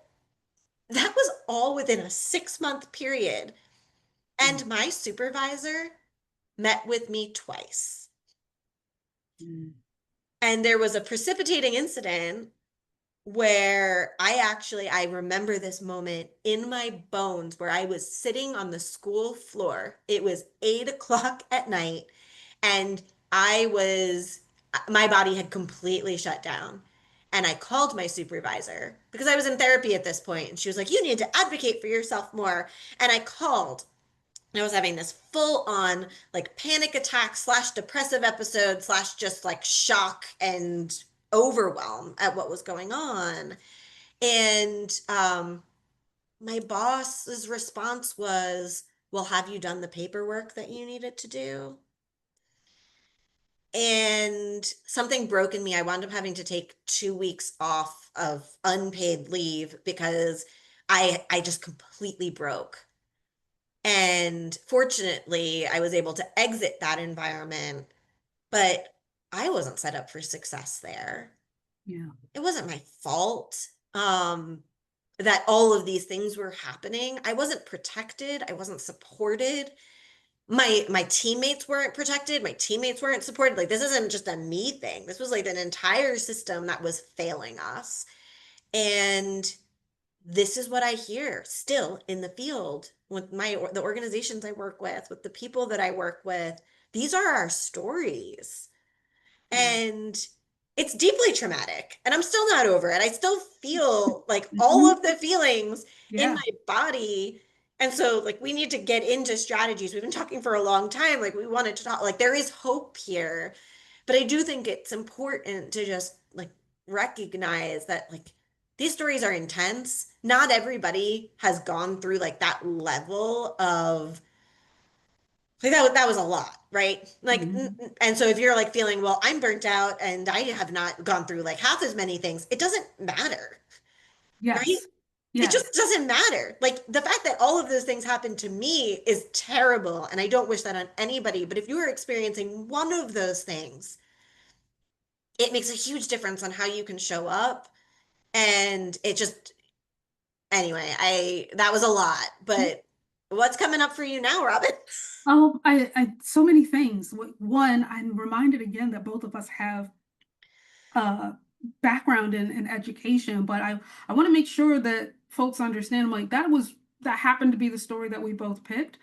that was all within a 6 month period. Mhm. And my supervisor met with me twice. Mhm. And there was a precipitating incident where I remember this moment in my bones where I was sitting on the school floor. It was 8 o'clock at night, and my body had completely shut down. And I called my supervisor because I was in therapy at this point, and she was like, "You need to advocate for yourself more." And I called, and I was having this full on like panic attack slash depressive episode slash just like shock and overwhelm at what was going on. And my boss's response was, "Well, have you done the paperwork that you needed to do?" And something broke in me. I wound up having to take 2 weeks off of unpaid leave because I just completely broke. And fortunately, I was able to exit that environment, but I wasn't set up for success there. Yeah. It wasn't my fault. That all of these things were happening. I wasn't protected. I wasn't supported. My teammates weren't protected. My teammates weren't supported. Like this isn't just a me thing. This was like an entire system that was failing us. And this is what I hear still in the field with the organizations I work with the people that I work with. These are our stories. Yeah. And it's deeply traumatic. And I'm still not over it. I still feel like all Mhm. of the feelings in Yeah. my body. And so, like, we need to get into strategies. We've been talking for a long time. Like, we wanted to talk, like, there is hope here. But I do think it's important to just, like, recognize that, like, these stories are intense. Not everybody has gone through, like, that level of like that was a lot, right? Like, Mhm. and so if you're like feeling, well, I'm burnt out and I have not gone through like half as many things, it doesn't matter, right? Yes. It Yes. just doesn't matter. Like the fact that all of those things happened to me is terrible, and I don't wish that on anybody. But if you are experiencing one of those things, it makes a huge difference on how you can show up. And it just, anyway, I that was a lot. But what's coming up for you now, Robyn? Oh, so many things. One, I'm reminded again that both of us have uh background in education, but I want to make sure that folks understand like that happened to be the story that we both picked.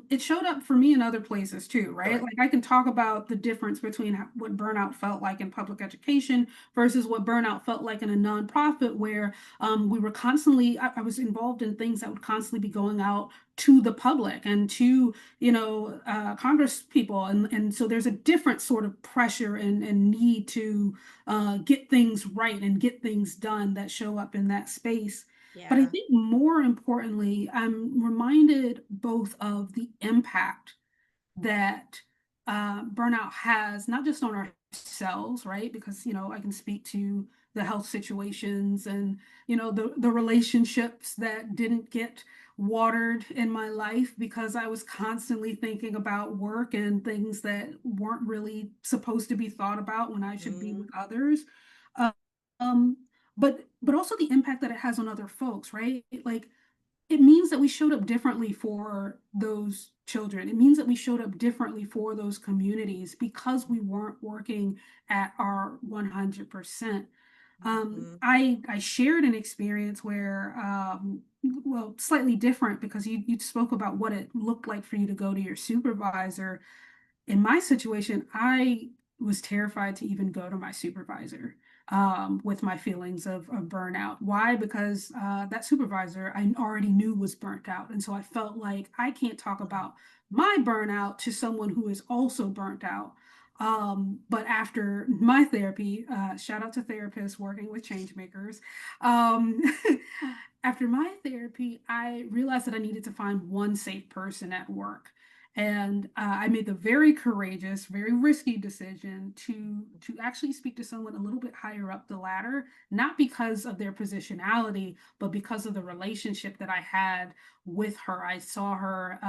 It showed up for me in other places too, right? Sure. Like I can talk about the difference between what burnout felt like in public education versus what burnout felt like in a nonprofit where we were constantly I was involved in things that would constantly be going out to the public and to Congress people, and so there's a different sort of pressure and need to get things right and get things done that show up in that space. But I Yeah. think more importantly, I'm reminded both of the impact that burnout has not just on ourselves, right? Because I can speak to the health situations and the relationships that didn't get watered in my life because I was constantly thinking about work and things that weren't really supposed to be thought about when I should be with Mm, others. Uh, um, but also the impact that it has on other folks, right? Like it means that we showed up differently for those children. It means that we showed up differently for those communities because we weren't working at our 100%. Mhm. I shared an experience where, well, slightly different because you spoke about what it looked like for you to go to your supervisor. In my situation, I was terrified to even go to my supervisor with my feelings of burnout. Why? Because that supervisor I already knew was burnt out. And so I felt like I can't talk about my burnout to someone who is also burnt out. But after my therapy, shout out to therapists working with change makers. Um, after my therapy, I realized that I needed to find one safe person at work. And I made the very courageous, very risky decision to actually speak to someone a little bit higher up the ladder, not because of their positionality, but because of the relationship that I had with her. I saw her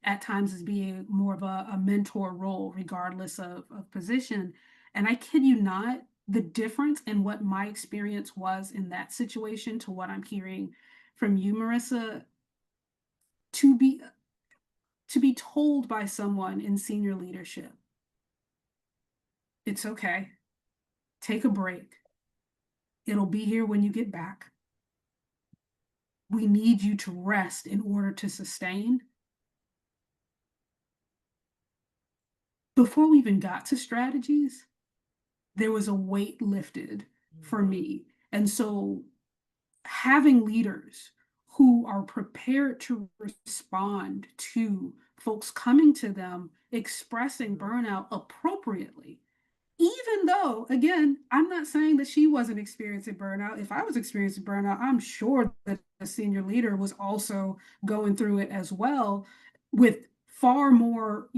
at times as being more of a mentor role, regardless of position. And I kid you not, the difference in what my experience was in that situation to what I'm hearing from you, Marissa, to be to be told by someone in senior leadership, it's okay, take a break. It'll be here when you get back. We need you to rest in order to sustain. Before we even got to strategies, there was a weight lifted for Mhm. me. And so having leaders who are prepared to respond to folks coming to them expressing burnout appropriately, even though, again, I'm not saying that she wasn't experiencing burnout. If I was experiencing burnout, I'm sure that a senior leader was also going through it as well, with far more,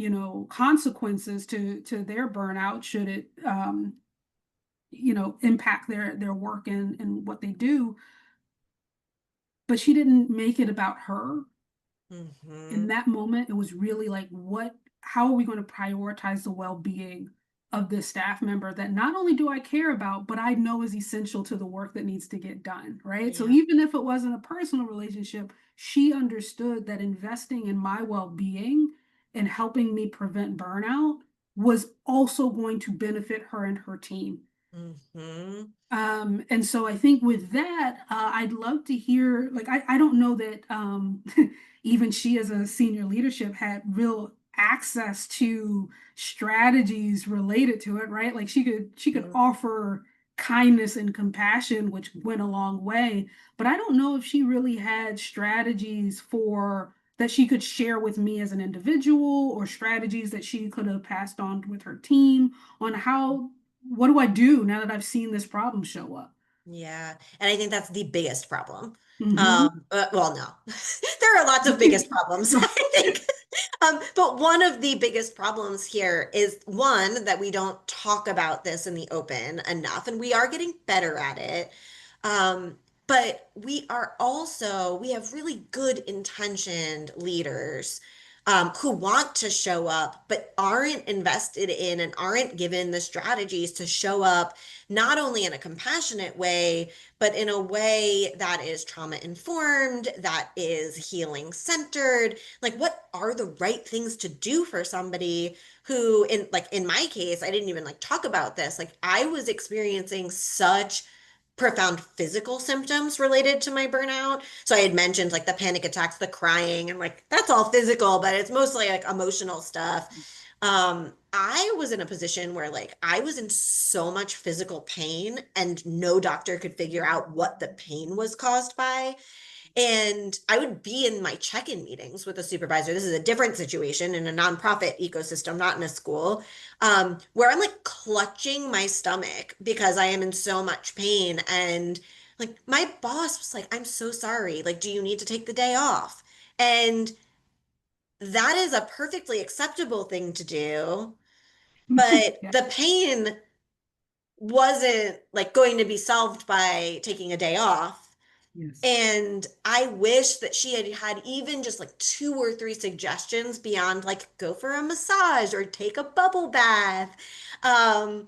consequences to their burnout should it, impact their work and what they do. But she didn't make it about her. In Mhm. that moment, it was really like, how are we going to prioritize the well-being of this staff member that not only do I care about, but I know is essential to the work that needs to get done, right? So Yeah. even if it wasn't a personal relationship, she understood that investing in my well-being and helping me prevent burnout was also going to benefit her and her team. Mhm. And so I think with that, I'd love to hear, like, I don't know that even she as a senior leadership had real access to strategies related to it, right? Like she could Mhm. offer kindness and compassion, which went a long way, but I don't know if she really had strategies for that she could share with me as an individual or strategies that she could have passed on with her team on how what do I do now that I've seen this problem show up? Yeah. And I think that's the biggest problem. Hmm. Well, no, there are lots of biggest problems, Right. I think. But one of the biggest problems here is one that we don't talk about this in the open enough, and we are getting better at it. But we have really good intentioned leaders who want to show up, but aren't invested in and aren't given the strategies to show up not only in a compassionate way, but in a way that is trauma informed, that is healing centered. Like, what are the right things to do for somebody who, in my case, I didn't even like talk about this. Like, I was experiencing such profound physical symptoms related to my burnout. So I had mentioned like the panic attacks, the crying, and like that's all physical, but it's mostly like emotional stuff. I was in a position where like I was in so much physical pain and no doctor could figure out what the pain was caused by. And I would be in my check-in meetings with a supervisor. This is a different situation in a nonprofit ecosystem, not in a school, where I'm like clutching my stomach because I am in so much pain. And like my boss was like, I'm so sorry. Like, do you need to take the day off? And that is a perfectly acceptable thing to do. But Yeah. the pain wasn't like going to be solved by taking a day off. Yes. And I wish that she had had even just like two or three suggestions beyond like go for a massage or take a bubble bath. Um,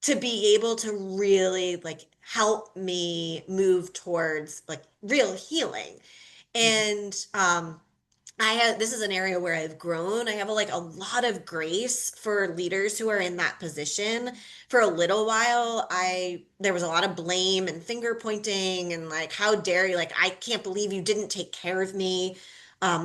to be able to really like help me move towards like real healing. Mhm. And I have this is an area where I've grown. I have like a lot of grace for leaders who are in that position. For a little while, I there was a lot of blame and finger pointing and like how dare you, like I can't believe you didn't take care of me.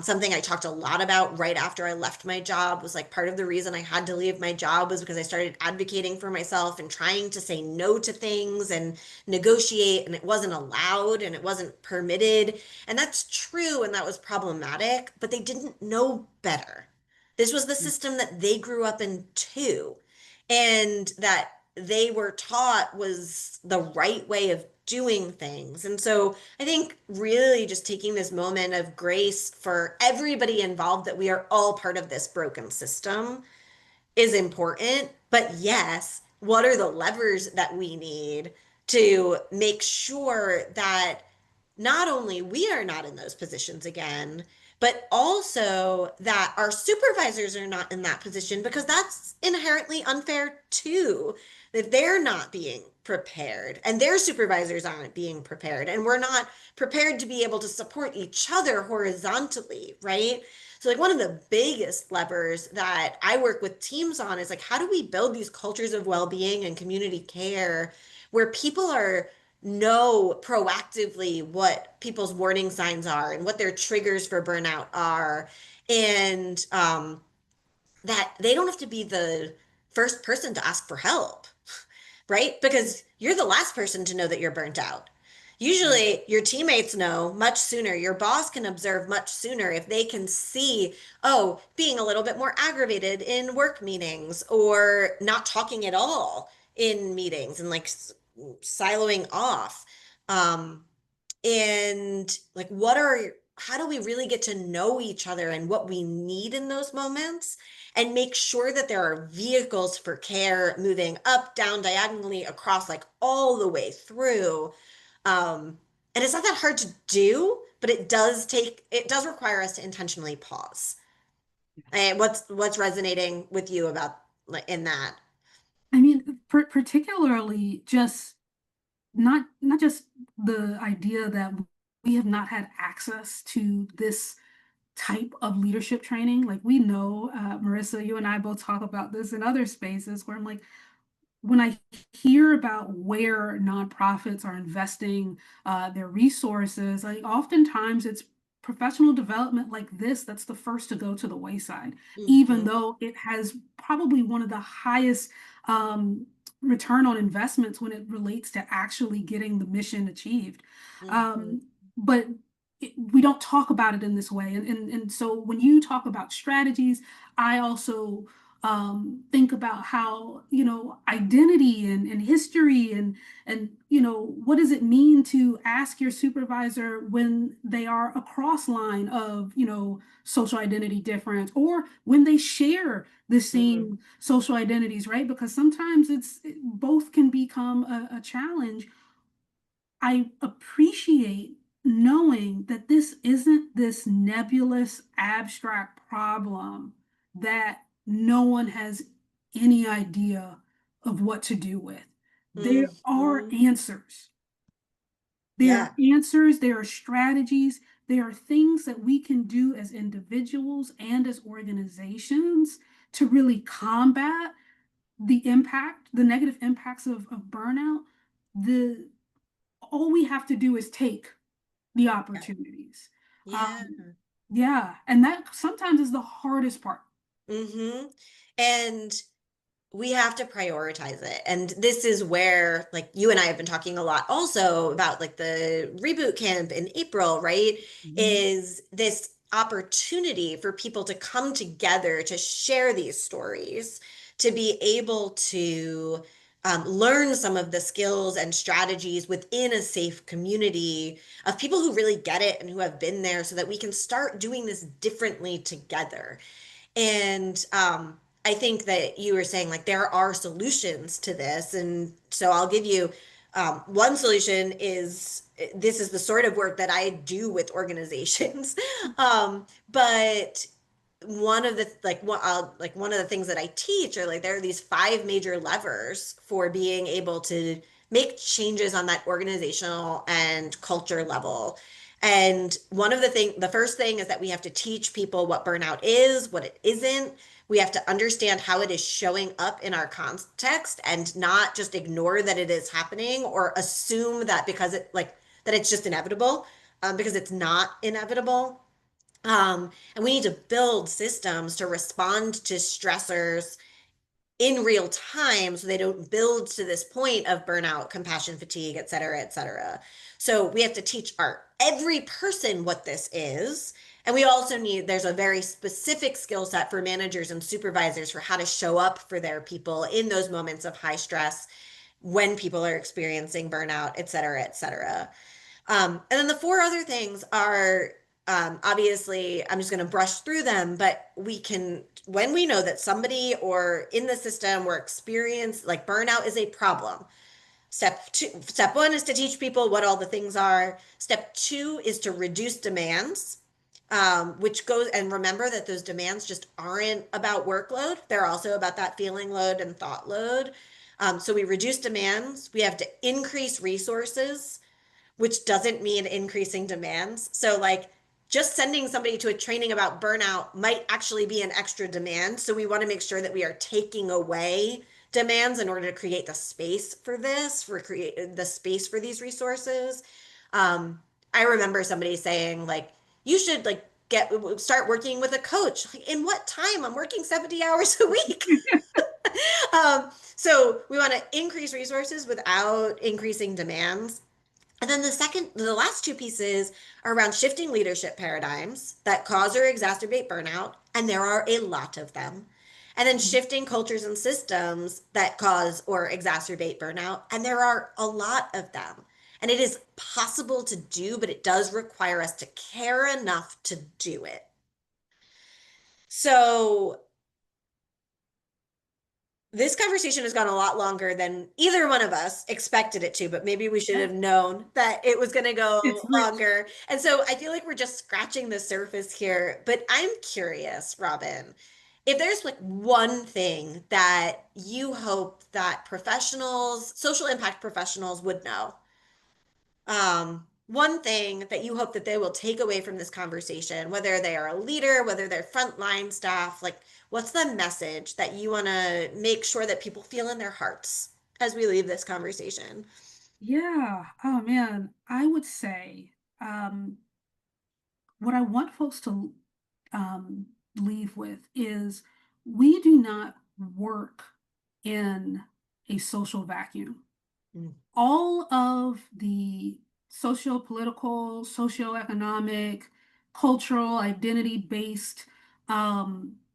Something I talked a lot about right after I left my job was like part of the reason I had to leave my job was because I started advocating for myself and trying to say no to things and negotiate, and it wasn't allowed and it wasn't permitted. And that's true, and that was problematic, but they didn't know better. This was the system that they grew up in too, and that they were taught was the right way of doing things. And so I think really just taking this moment of grace for everybody involved, that we are all part of this broken system, is important. But yes, what are the levers that we need to make sure that not only we are not in those positions again, but also that our supervisors are not in that position, because that's inherently unfair too. That they're not being prepared and their supervisors aren't being prepared, and we're not prepared to be able to support each other horizontally, right? So, like, one of the biggest levers that I work with teams on is like, how do we build these cultures of well being and community care where people are know proactively what people's warning signs are and what their triggers for burnout are, and that they don't have to be the first person to ask for help, right? Because you're the last person to know that you're burnt out. Right. Usually, your teammates know much sooner. Your boss can observe much sooner if they can see, oh, being a little bit more aggravated in work meetings or not talking at all in meetings and like siloing off. Um, and like, how do we really get to know each other and what we need in those moments, and make sure that there are vehicles for care moving up, down, diagonally, across, like all the way through. And it's not that hard to do, but it does require us to intentionally pause. And what's resonating with you about like in that? I mean, particularly just not just the idea that we have not had access to this type of leadership training. Like we know, Marissa, you and I both talk about this in other spaces where I'm like, when I hear about where nonprofits are investing their resources, like oftentimes it's professional development like this that's the first to go to the wayside, even Hmm. though it has probably one of the highest um, return on investments when it relates to actually getting the mission achieved. Hmm. Um, but we don't talk about it in this way. And so when you talk about strategies, I also think about how, identity and history and, what does it mean to ask your supervisor when they are a cross line of, social identity difference or when they share the Hmm. same social identities, right? Because sometimes both can become a challenge. I appreciate knowing that this isn't this nebulous, abstract problem that no one has any idea of what to do with. There are Hmm. answers. There are Yeah. answers, there are strategies, there are things that we can do as individuals and as organizations to really combat the negative impacts of burnout. The All we have to do is take the Yeah. opportunities. Yeah. Um, yeah, and that sometimes is the hardest part. Hmm. And we have to prioritize it. And this is where, like, you and I have been talking a lot also about like the reboot camp in April, right? Mhm. Is this opportunity for people to come together to share these stories, to be able to learn some of the skills and strategies within a safe community of people who really get it and who have been there, so that we can start doing this differently together. And I think that you were saying like there are solutions to this. And so I'll give you one solution is this is the sort of work that I do with organizations. But one of the one of the things that I teach are like there are these five major levers for being able to make changes on that organizational and culture level. And the first thing is that we have to teach people what burnout is, what it isn't. We have to understand how it is showing up in our context and not just ignore that it is happening or assume that because that it's just inevitable, because it's not inevitable. And we need to build systems to respond to stressors in real time so they don't build to this point of burnout, compassion fatigue, et cetera, et cetera. So we have to teach every person what this is. And we also there's a very specific skill set for managers and supervisors for how to show up for their people in those moments of high stress when people are experiencing burnout, et cetera, et cetera. And then the four other things are obviously, I'm just going to brush through them, but when we know that somebody or in the system or experience like burnout is a problem. Step one is to teach people what all the things are. Step two is to reduce demands, which goes and remember that those demands just aren't about workload. They're also about that feeling load and thought load. So we reduce demands. We have to increase resources, which doesn't mean increasing demands. So, like, just sending somebody to a training about burnout might actually be an extra demand. So, we want to make sure that we are taking away demands in order to create the space for this, for create the space for these resources. I remember somebody saying, like, you should like start working with a coach. Like, in what time? I'm working 70 hours a week. So we want to increase resources without increasing demands. And then the last two pieces are around shifting leadership paradigms that cause or exacerbate burnout, and there are a lot of them. And then shifting cultures and systems that cause or exacerbate burnout, and there are a lot of them. And it is possible to do, but it does require us to care enough to do it. So this conversation has gone a lot longer than either one of us expected it to, but maybe we should Yeah, have known that it was going to it's go rich. longer. And so I feel like we're just scratching the surface here. But I'm curious, Robyn, if there's like one thing that you hope that professionals, social impact professionals would know, one thing that you hope that they will take away from this conversation, whether they are a leader, whether they're frontline staff, like what's the message that you want to make sure that people feel in their hearts as we leave this conversation? Yeah. Oh man, I would say um, what I want folks to um, leave with is we do not work in a social vacuum. Mm, All of the socio-political, socioeconomic, cultural, identity-based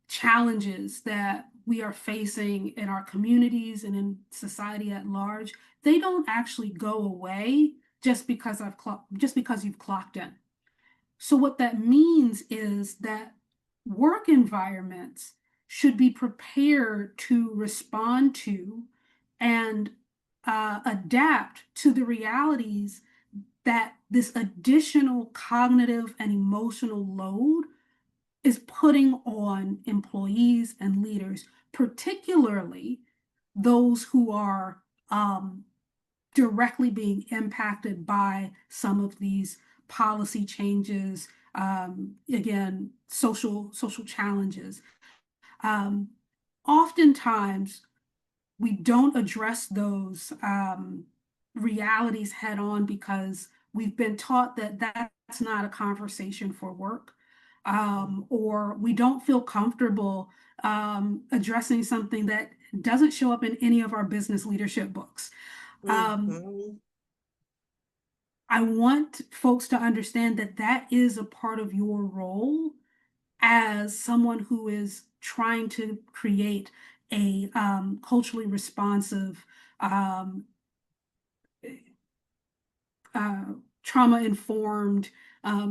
challenges that we are facing in our communities and in society at large, they don't actually go away just because you've clocked in. So what that means is that work environments should be prepared to respond to and adapt to the realities that this additional cognitive and emotional load is putting on employees and leaders, particularly those who are directly being impacted by some of these policy changes, again, social challenges. Um, Oftentimes, we don't address those realities head on because we've been taught that that's not a conversation for work, mm, or we don't feel comfortable addressing something that doesn't show up in any of our business leadership books. Um, mhm, I want folks to understand that that is a part of your role as someone who is trying to create a culturally responsive, um, uh, trauma informed.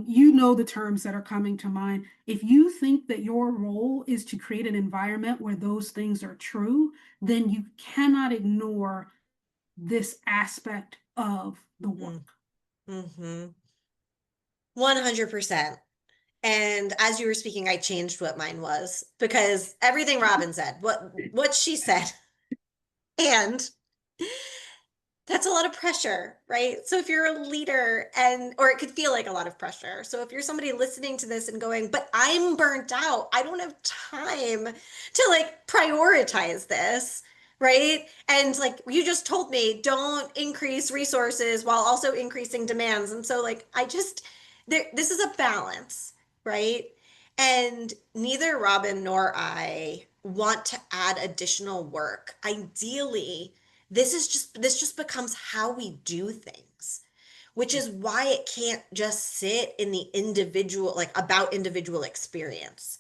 You know the terms that are coming to mind. If you think that your role is to create an environment where those things are true, then you cannot ignore this aspect of the mm, work. mhm. 100%. And as you were speaking, I changed what mine was because everything Robyn said, what she said, and that's a lot of pressure, right? So if you're a leader and, or it could feel like a lot of pressure. So if you're somebody listening to this and going, but I'm burnt out, I don't have time to like prioritize this, right? And like you just told me, don't increase resources while also increasing demands. And so like this is a balance, right? And neither Robyn nor I want to add additional work. Ideally, this just becomes how we do things, which is why it can't just sit in the individual, like about individual experience.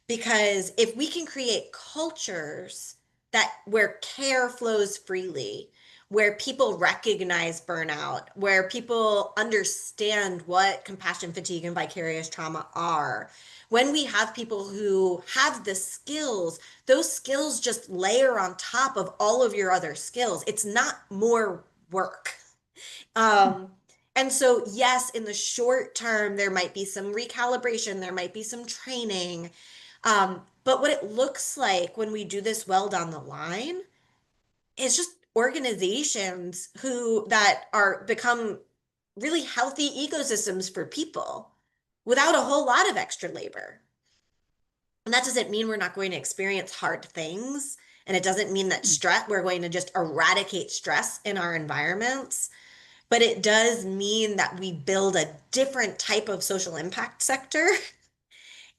Because if we can create cultures that where care flows freely, where people recognize burnout, where people understand what compassion fatigue and vicarious trauma are, when we have people who have the skills, those skills just layer on top of all of your other skills. It's not more work. Um, and so, yes, in the short term, there might be some recalibration, there might be some training. But what it looks like when we do this well down the line is just organizations who that are become really healthy ecosystems for people without a whole lot of extra labor. And that doesn't mean we're not going to experience hard things. And it doesn't mean that stress, we're going to just eradicate stress in our environments. But it does mean that we build a different type of social impact sector.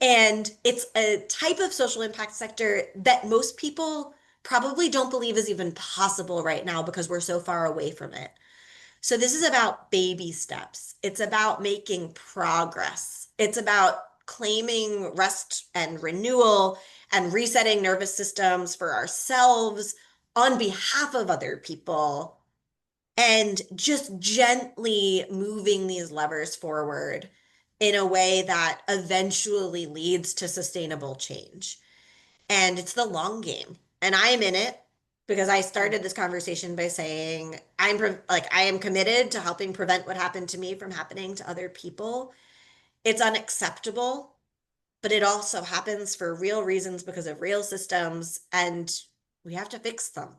And it's a type of social impact sector that most people probably don't believe is even possible right now because we're so far away from it. So this is about baby steps. It's about making progress. It's about claiming rest and renewal and resetting nervous systems for ourselves on behalf of other people and just gently moving these levers forward in a way that eventually leads to sustainable change. And it's the long game. And I am in it because I started this conversation by saying I am committed to helping prevent what happened to me from happening to other people. It's unacceptable, but it also happens for real reasons because of real systems and we have to fix them.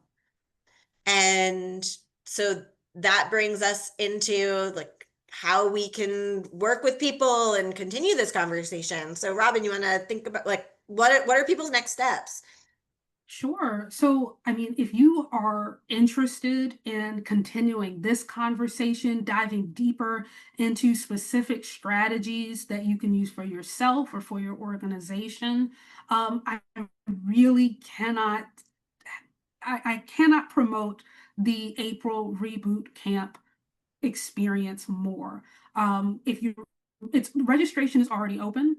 And so that brings us into like how we can work with people and continue this conversation. So Robyn, you want to think about like what are people's next steps? Sure. So, I mean, if you are interested in continuing this conversation, diving deeper into specific strategies that you can use for yourself or for your organization, I really cannot, I cannot promote the April Reboot Camp experience more. If you, it's registration is already open.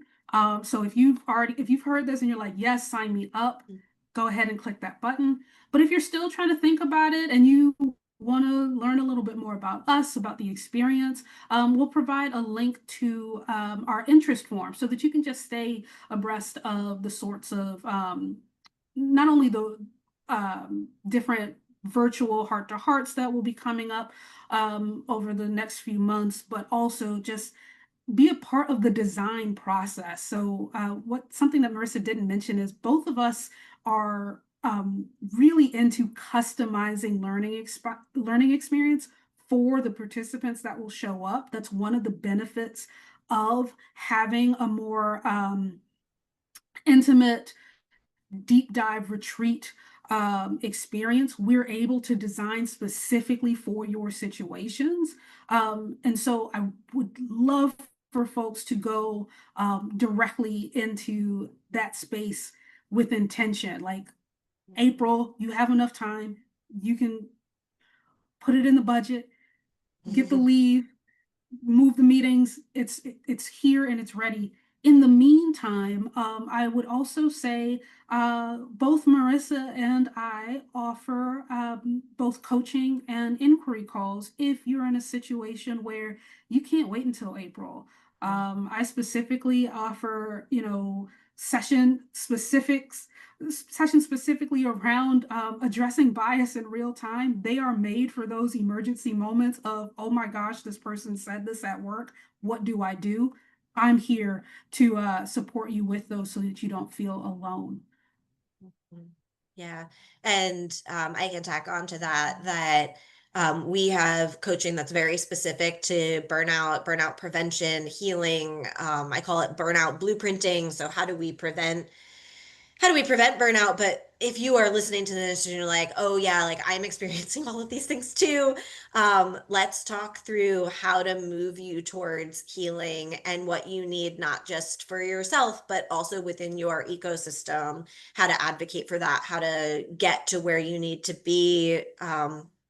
So if you've heard this and you're like, yes, sign me up, go ahead and click that button. But if you're still trying to think about it and you want to learn a little bit more about us, about the experience, we'll provide a link to our interest form so that you can just stay abreast of the sorts of not only the different virtual heart to hearts that will be coming up over the next few months, but also just be a part of the design process. So, what something that Marissa didn't mention is both of us are really into customizing learning experience for the participants that will show up. That's one of the benefits of having a more intimate deep dive retreat experience. We're able to design specifically for your situations. And so I would love for folks to go directly into that space with intention. Like April, you have enough time. You can put it in the budget, get the leave, move the meetings. It's here and it's ready. In the meantime, I would also say both Marissa and I offer both coaching and inquiry calls if you're in a situation where you can't wait until April. I specifically offer, session specifics, sessions specifically around addressing bias in real time. They are made for those emergency moments of, oh my gosh, this person said this at work. What do I do? I'm here to support you with those so that you don't feel alone. Mhm. Yeah. And I can tack on to that we have coaching that's very specific to burnout prevention, healing. I call it burnout blueprinting. So how do we prevent burnout? But if you are listening to this and you're like, oh yeah, like I'm experiencing all of these things too, let's talk through how to move you towards healing and what you need, not just for yourself, but also within your ecosystem, how to advocate for that, how to get to where you need to be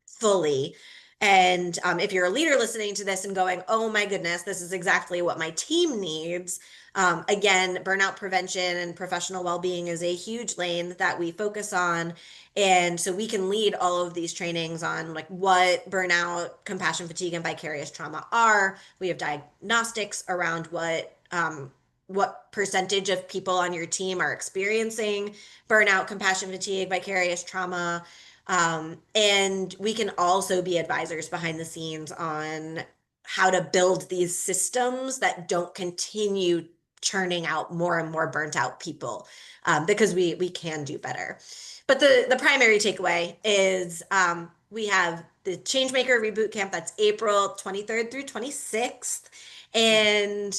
fully. And if you're a leader listening to this and going, oh my goodness, this is exactly what my team needs, again, burnout prevention and professional well-being is a huge lane that we focus on. And so we can lead all of these trainings on like what burnout, compassion fatigue, and vicarious trauma are. We have diagnostics around what percentage of people on your team are experiencing burnout, compassion fatigue, vicarious trauma. And we can also be advisors behind the scenes on how to build these systems that don't continue churning out more and more burnt out people, because we can do better. But the primary takeaway is we have the Changemaker Reboot Camp. That's April 23rd through 26th. And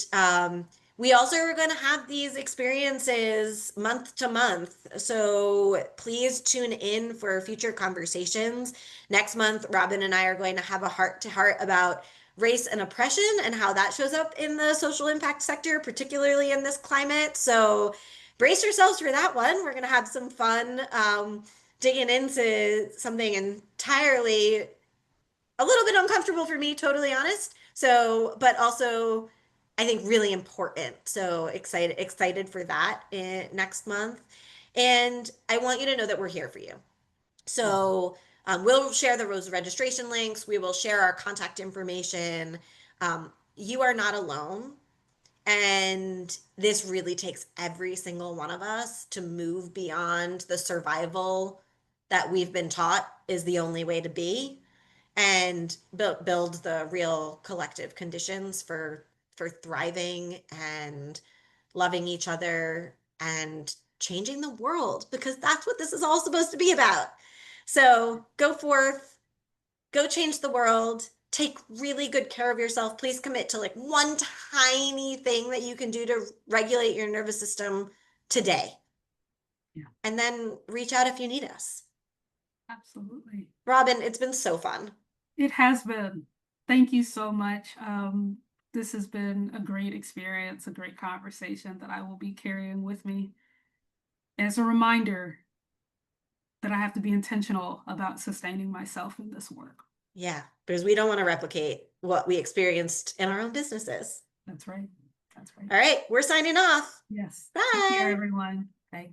we also are going to have these experiences month to month. So please tune in for future conversations. Next month, Robyn and I are going to have a heart to heart about race and oppression and how that shows up in the social impact sector, particularly in this climate. So brace yourselves for that one. We're going to have some fun digging into something entirely a little bit uncomfortable for me, totally honest. So, but also I think really important. So excited for that next month. And I want you to know that we're here for you. So we'll share the Rose registration links. We will share our contact information. You are not alone. And this really takes every single one of us to move beyond the survival that we've been taught is the only way to be, and build the real collective conditions for thriving and loving each other and changing the world, because that's what this is all supposed to be about. So go forth, go change the world, take really good care of yourself. Please commit to like one tiny thing that you can do to regulate your nervous system today, Yeah, and then reach out if you need us. absolutely. Robyn, it's been so fun. It has been. Thank you so much. This has been a great experience, a great conversation that I will be carrying with me as a reminder that I have to be intentional about sustaining myself in this work. Yeah, because we don't want to replicate what we experienced in our own businesses. That's right. That's right. All right, we're signing off. Yes. Take care, Bye. everyone. Okay.